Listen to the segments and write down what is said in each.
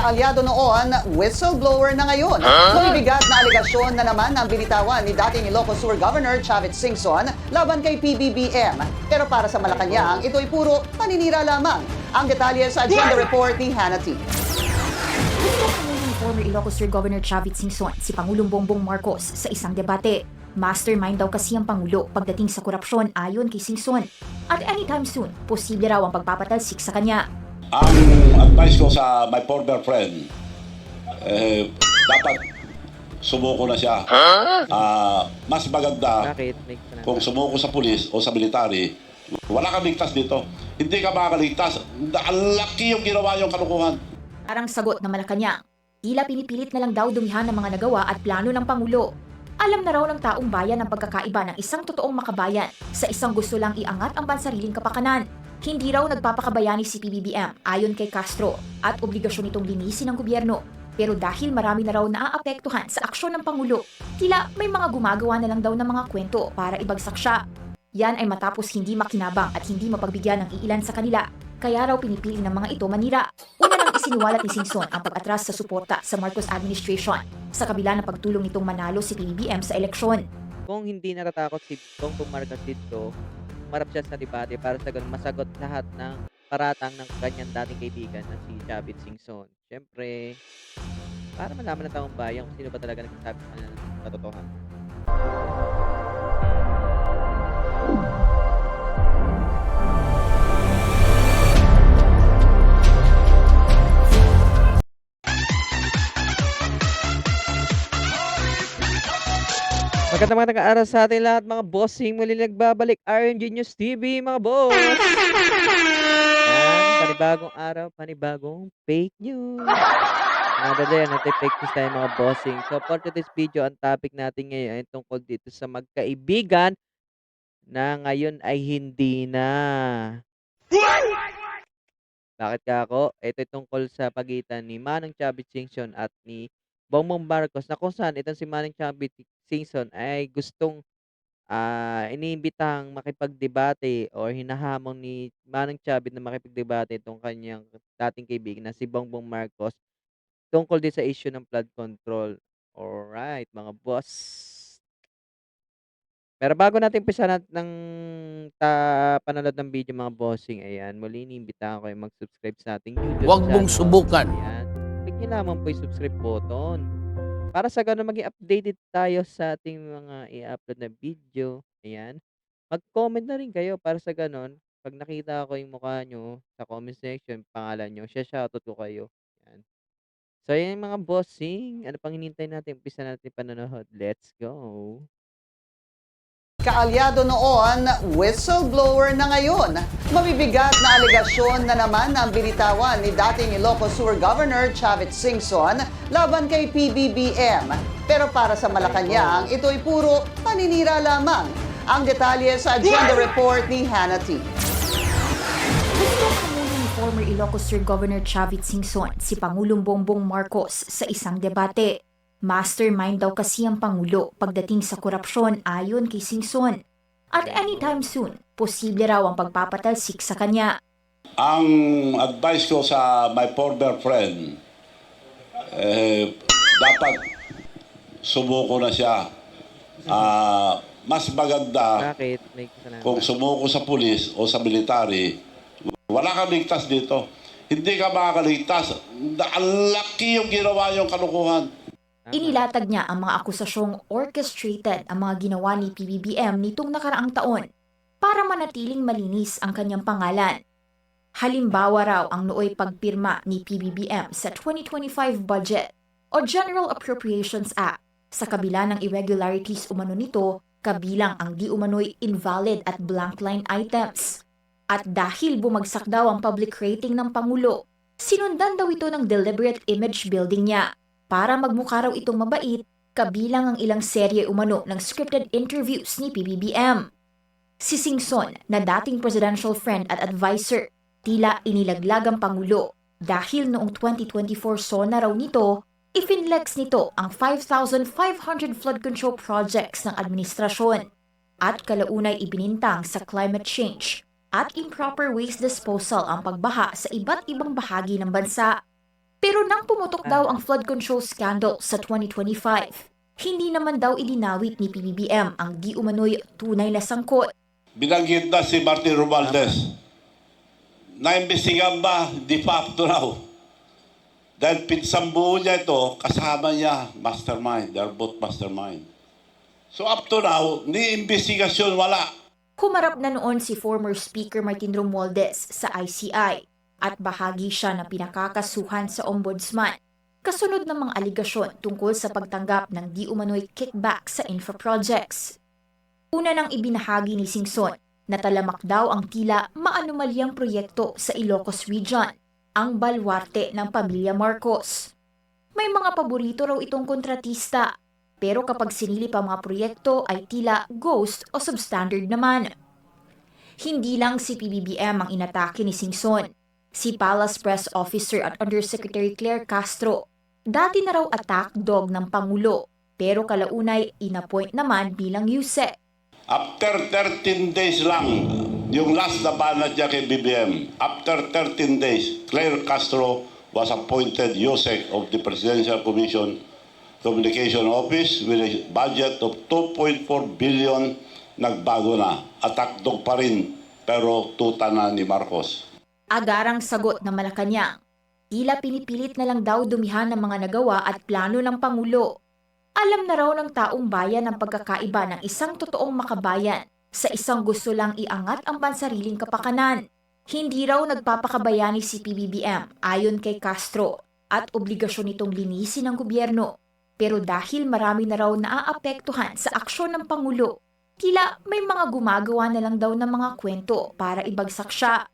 Kaalyado noon, whistleblower na ngayon. Mabibigat na aligasyon na naman ang binitawan ni dating Ilocos Sur Governor Chavit Singson laban kay PBBM. Pero para sa Malacanang, ito'y puro paninira lamang. Ang detalye sa agenda report ni Hannity. Former Ilocos Sur Governor Chavit Singson si Pangulong Bongbong Marcos sa isang debate. Mastermind daw kasi ang Pangulo pagdating sa korupsyon ayon kay Singson. At anytime soon, posible raw ang pagpapatalsik sa kanya. Ang advice ko sa my former friend, dapat sumuko na siya. Mas maganda kung sumuko sa pulis o sa military. Wala kang ligtas dito. Hindi ka makakaligtas. Ang laki yung ginawa yung kalukuhan. Parang sagot ng Malacanang, tila pinipilit na lang daw dumihan ng mga nagawa at plano ng Pangulo. Alam na raw ng taong bayan ang pagkakaiba ng isang totoong makabayan sa isang gusto lang iangat ang bansariling kapakanan. Hindi raw nagpapakabayani si PBBM ayon kay Castro at obligasyon itong linisin ng gobyerno. Pero dahil marami na raw naaapektuhan sa aksyon ng Pangulo, tila may mga gumagawa na lang daw ng mga kwento para ibagsak siya. Yan ay matapos hindi makinabang at hindi mapagbigyan ng iilan sa kanila. Kaya raw pinipili ng mga ito manira. Una nang isiniwalat ni Singson ang pag-atras sa suporta sa Marcos administration sa kabila ng pagtulong nitong manalo si PBBM sa eleksyon. Kung hindi natatakot si Bongbong Marcos dito, marap siya sa debate para sa ganun masagot lahat ng paratang ng kanyang dating kaibigan na si Chavit Singson. Siyempre, para malaman ng taong bayan kung sino ba talaga nagsasabi sa kanya ng katotohanan. Magandang araw sa atin lahat mga bossing. Muli nagbabalik RNG News TV mga boss. Yan, panibagong araw, panibagong fake news. Another day, fake news tayo mga bossing. So for today's video, ang topic natin ngayon ay tungkol dito sa magkaibigan na ngayon ay hindi na. Bakit ka ako? Ito ay tungkol sa pagitan ni Manong Chavit Singson at ni Bongbong Marcos na kung saan itong si Manong Chavit Singson ay gustong iniimbitang makipagdebate or hinahamon ni Manong Chavit na makipagdebate itong kanyang dating kaibigan na si Bongbong Marcos tungkol din sa issue ng flood control. Alright, mga boss. Pero bago natin umpisa ng panonood ng video mga bossing, ayan, muli iniimbitahan ko yung mag-subscribe sa ating YouTube Huwag mong channel. subukan. Ayan. Click nyo lamang po yung subscribe button. Para sa ganun maging updated tayo sa ating mga i-upload na video. Ayan. Mag-comment na rin kayo para sa ganun. Pag nakita ko yung mukha nyo sa comment section, pangalan nyo, shoutout ko kayo. Ayan. So ayan mga bossing. Ano pang hinintay natin? Umpisa natin panonood. Let's go. Kaalyado noon, whistleblower na ngayon. Mabibigat na aligasyon na naman ang binitawan ni dating Ilocos Sur Governor Chavit Singson laban kay PBBM. Pero para sa Malacanang, ito'y puro paninira lamang. Ang detalye sa agenda report ni Hannity. Ni former Ilocos Sur Governor Chavit Singson si Pangulong Bongbong Marcos sa isang debate. Mastermind daw kasi ang Pangulo pagdating sa korupsyon ayon kay Singson. At anytime soon, posible raw ang pagpapatalsik sa kanya. Ang advice ko sa my former friend, dapat sumuko na siya. Mas maganda Bakit? May kasalanan. kung sumuko sa pulis o sa military. Wala kang ligtas dito. Hindi ka makakaligtas. Ang laki yung ginawa yung kalukuhan. Inilatag niya ang mga akusasyong orchestrated ang mga ginawa ni PBBM nitong nakaraang taon para manatiling malinis ang kanyang pangalan. Halimbawa raw ang nooy pagpirma ni PBBM sa 2025 budget o General Appropriations Act sa kabila ng irregularities umano nito kabilang ang di umano'y invalid at blank line items. At dahil bumagsak daw ang public rating ng Pangulo, sinundan daw ito ng deliberate image building niya para magmukha raw itong mabait kabilang ang ilang serye umano ng scripted interviews ni PBBM. Si Singson na dating presidential friend at advisor, tila inilaglag ang Pangulo dahil noong 2024 SONA raw nito, ifinlex nito ang 5,500 flood control projects ng administrasyon at kalaunay ibinintang sa climate change at improper waste disposal ang pagbaha sa iba't ibang bahagi ng bansa. Pero nang pumutok daw ang flood control scandal sa 2025, hindi naman daw idinawit ni PBBM ang di umano'y tunay na sangkot. Binanggit na si Martin Romualdez. Naimbestigahan ba? Di pa up to now. Dahil pinsambuo niya ito, kasama niya, mastermind. They are both mastermind. So up to now, ni investigasyon wala. Humarap na noon si former Speaker Martin Romualdez sa ICI at bahagi siya na pinakakasuhan sa Ombudsman kasunod ng mga aligasyon tungkol sa pagtanggap ng di umano'y kickback sa infra projects. Una nang ibinahagi ni Singson na talamak daw ang tila maanumalyang proyekto sa Ilocos Region, ang balwarte ng pamilya Marcos. May mga paborito raw itong kontratista, pero kapag sinilip ang mga proyekto ay tila ghost o substandard naman. Hindi lang si PBBM ang inatake ni Singson. Si Palace Press Officer at Undersecretary Claire Castro, dati na raw attack dog ng Pangulo, pero kalaunay inappoint naman bilang USEC. After 13 days lang, yung last na banat niya kay BBM, after 13 days, Claire Castro was appointed USEC of the Presidential Commission Communication Office with a budget of 2.4 billion. Nagbago na. Attack dog pa rin, pero tuta na ni Marcos. Agarang sagot ng Malacanang. Tila pinipilit na lang daw dumihan ng mga nagawa at plano ng Pangulo. Alam na raw ng taong bayan ang pagkakaiba ng isang totoong makabayan sa isang gusto lang iangat ang pansariling kapakanan. Hindi raw nagpapakabayani si PBBM ayon kay Castro at obligasyon nitong linisin ng gobyerno. Pero dahil marami na raw naaapektuhan sa aksyon ng Pangulo, tila may mga gumagawa na lang daw ng mga kwento para ibagsak siya.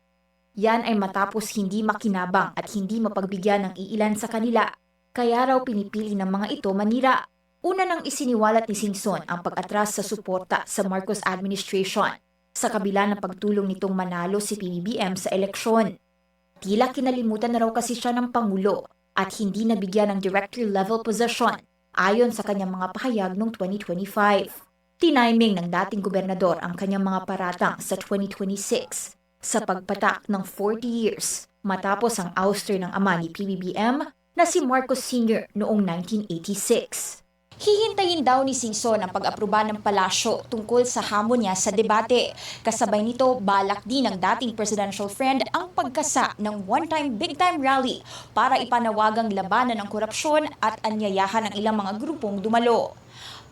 Yan ay matapos hindi makinabang at hindi mapagbigyan ng iilan sa kanila. Kaya raw pinipili ng mga ito manira. Una nang isiniwalat ni Singson ang pag-atras sa suporta sa Marcos administration sa kabila ng pagtulong nitong manalo si PBBM sa eleksyon. Tila kinalimutan na raw kasi siya ng Pangulo at hindi nabigyan ng director-level position ayon sa kanyang mga pahayag noong 2025. Tiniming ng dating gobernador ang kanyang mga paratang sa 2026 sa pagpatak ng 40 years matapos ang ouster ng ama ni PBBM na si Marcos Sr. noong 1986. Hihintayin daw ni Singson ang pag-aproba ng palasyo tungkol sa hamon niya sa debate. Kasabay nito, balak din ng dating presidential friend ang pagkasa ng one-time big-time rally para ipanawagang labanan ng korupsyon at anyayahan ng ilang mga grupong dumalo.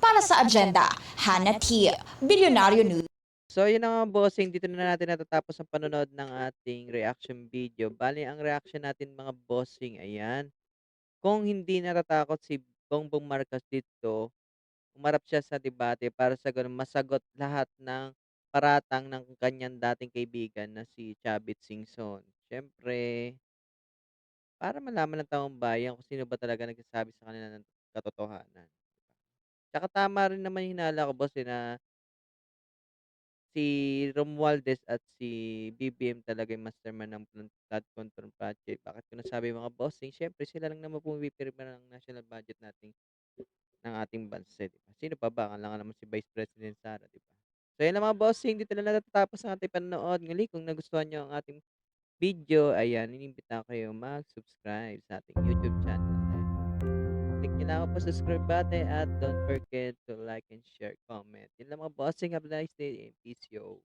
Para sa agenda, Hannah T. Bilyonaryo News. So yun na nga bossing, dito na natin natatapos ang panonood ng ating reaction video. Bali, ang reaction natin mga bossing, ayan. Kung hindi natatakot si Bongbong Marcos dito, umarap siya sa debate para sa ganun masagot lahat ng paratang ng kanyang dating kaibigan na si Chavit Singson. Siyempre, para malaman ng taong bayan kung sino ba talaga nagsasabi sa kanila ng katotohanan. Tsaka tama rin naman yung hinala ko boss na si Romualdez at si BBM talaga yung mastermind ng flood control project. Bakit ko nasabi mga bossing? Siyempre, sila lang naman pumipirma ng national budget natin ng ating bansa, di ba? Sino pa ba? Kailangan naman si Vice President Sara, di ba? So, yan lang mga bossing. Dito na natatapos ang ating panonood. Ngali, kung nagustuhan nyo ang ating video, ayan, inimbita kayo mag-subscribe sa ating YouTube channel. Click nyo lang po subscribe button at don't forget to like and share, comment. Yan lang mga bossing. Have a nice day and peace yo.